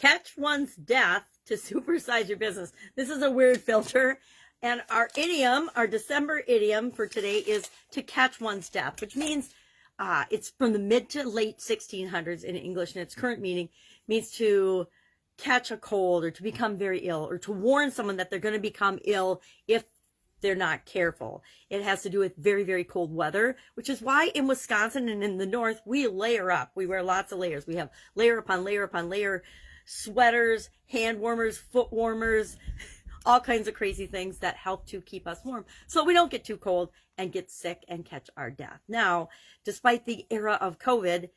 catch one's death to supersize your business. This is a weird filter. And our idiom, our December idiom for today is to catch one's death, which means it's from the mid to late 1600s in English, and its current meaning means to catch a cold or to become very ill or to warn someone that they're going to become ill if they're not careful. It has to do with very, very cold weather, which is why in Wisconsin and in the north, we layer up. We wear lots of layers. We have layer upon layer upon layer, sweaters, hand warmers, foot warmers, all kinds of crazy things that help to keep us warm so we don't get too cold and get sick and catch our death. Now, despite the era of COVID,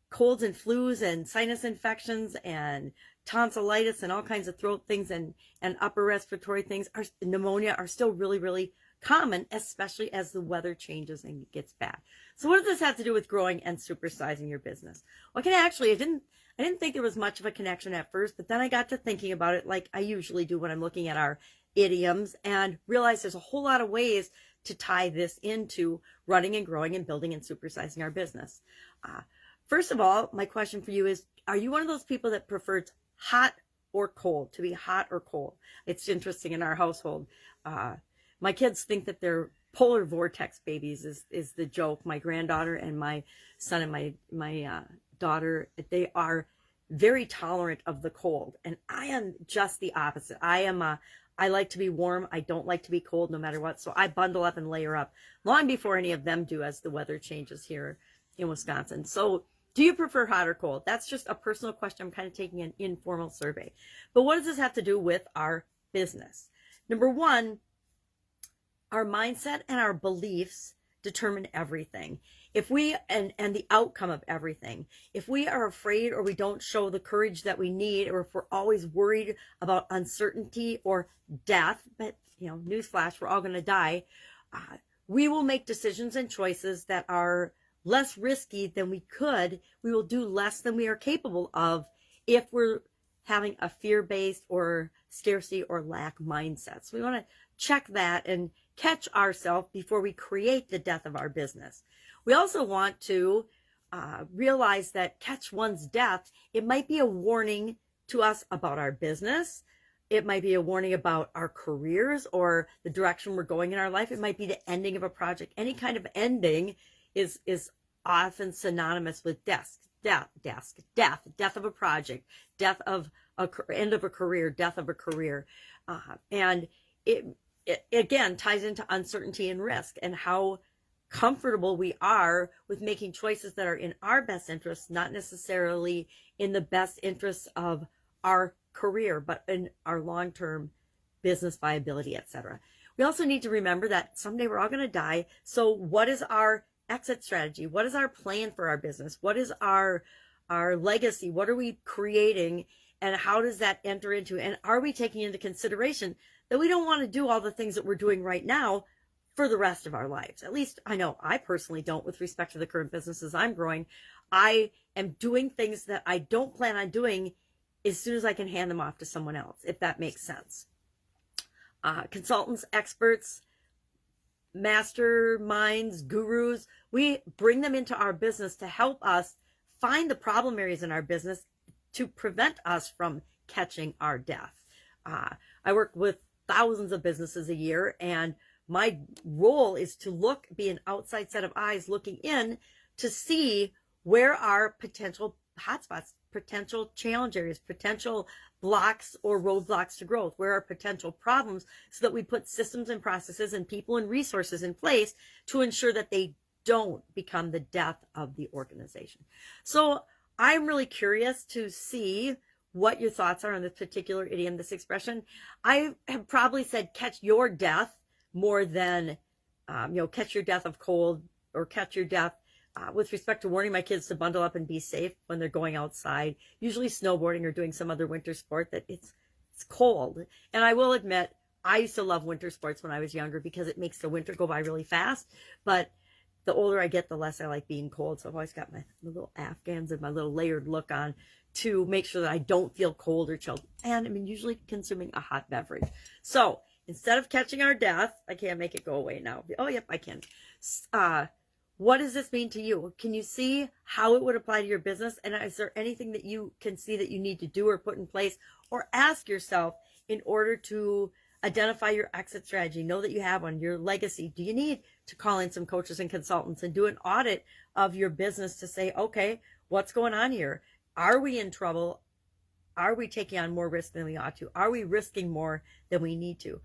colds and flus and sinus infections and tonsillitis and all kinds of throat things and upper respiratory things, pneumonia are still really, really common, especially as the weather changes and gets bad. So what does this have to do with growing and supersizing your business? Well, I didn't think there was much of a connection at first, but then I got to thinking about it like I usually do when I'm looking at our idioms and realized there's a whole lot of ways to tie this into running and growing and building and supersizing our business. First of all, my question for you is, are you one of those people that prefers hot or cold, to be hot or cold? It's interesting in our household. My kids think that they're polar vortex babies is the joke. My granddaughter and my son and my daughter, they are very tolerant of the cold. And I am just the opposite. I like to be warm. I don't like to be cold no matter what. So I bundle up and layer up long before any of them do as the weather changes here in Wisconsin. So do you prefer hot or cold? That's just a personal question. I'm kind of taking an informal survey. But what does this have to do with our business? Number one, our mindset and our beliefs determine everything. If we, and the outcome of everything, if we are afraid or we don't show the courage that we need, or if we're always worried about uncertainty or death, but newsflash, we're all going to die, we will make decisions and choices that are less risky than we could. We will do less than we are capable of if we're having a fear-based or scarcity or lack mindset. So we want to check that and catch ourselves before we create the death of our business. We also want to realize that catch one's death, it might be a warning to us about our business. It might be a warning about our careers or the direction we're going in our life. It might be the ending of a project. Any kind of ending is often synonymous with death of a project, end of a career, death of a career. And it again ties into uncertainty and risk and how comfortable we are with making choices that are in our best interests, not necessarily in the best interests of our career, but in our long-term business viability, etc. We also need to remember that someday we're all going to die. So what is our exit strategy? What is our plan for our business? What is our legacy? What are we creating? And how does that enter into? And are we taking into consideration that we don't want to do all the things that we're doing right now for the rest of our lives? At least I know I personally don't with respect to the current businesses I'm growing. I am doing things that I don't plan on doing as soon as I can hand them off to someone else, if that makes sense. Consultants, experts, masterminds, gurus, we bring them into our business to help us find the problem areas in our business to prevent us from catching our death. I work with thousands of businesses a year, and my role is to be an outside set of eyes looking in to see where are potential hotspots, potential challenge areas, potential blocks or roadblocks to growth, where are potential problems, so that we put systems and processes and people and resources in place to ensure that they don't become the death of the organization. So I'm really curious to see what your thoughts are on this particular idiom, this expression. I have probably said catch your death more than, catch your death of cold or catch your death with respect to warning my kids to bundle up and be safe when they're going outside, usually snowboarding or doing some other winter sport, that it's cold. And I will admit, I used to love winter sports when I was younger because it makes the winter go by really fast. But the older I get, the less I like being cold. So I've always got my little Afghans and my little layered look on to make sure that I don't feel cold or chilled. And I'm usually consuming a hot beverage. So instead of catching our death, I can't make it go away now. Oh, yep, I can. what does this mean to you? Can you see how it would apply to your business? And is there anything that you can see that you need to do or put in place, or ask yourself in order to identify your exit strategy? Know that you have one, your legacy. Do you need to call in some coaches and consultants and do an audit of your business to say, okay, what's going on here? Are we in trouble? Are we taking on more risk than we ought to? Are we risking more than we need to?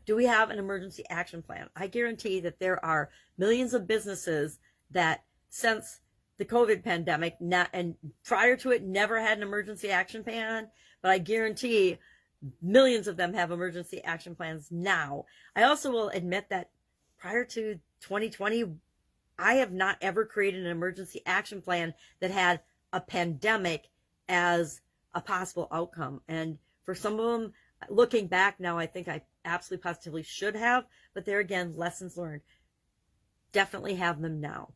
Do we have an emergency action plan? I guarantee that there are millions of businesses that, since the COVID pandemic, and prior to it, never had an emergency action plan, but I guarantee millions of them have emergency action plans now. I also will admit that prior to 2020, I have not ever created an emergency action plan that had a pandemic as a possible outcome. And for some of them, looking back now, I think I absolutely positively should have, but there again, lessons learned. Definitely have them now.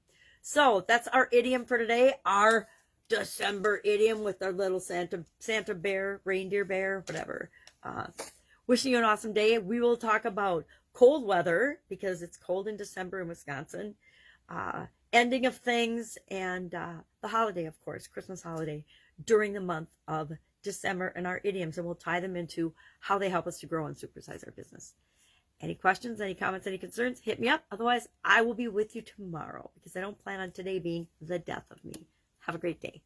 So that's our idiom for today, our December idiom with our little Santa bear, reindeer bear, whatever. Wishing you an awesome day. We will talk about cold weather, because it's cold in December in Wisconsin, ending of things, and the holiday, of course, Christmas holiday, during the month of December, and our idioms, and we'll tie them into how they help us to grow and supersize our business. Any questions, any comments, any concerns, hit me up. Otherwise, I will be with you tomorrow, because I don't plan on today being the death of me. Have a great day.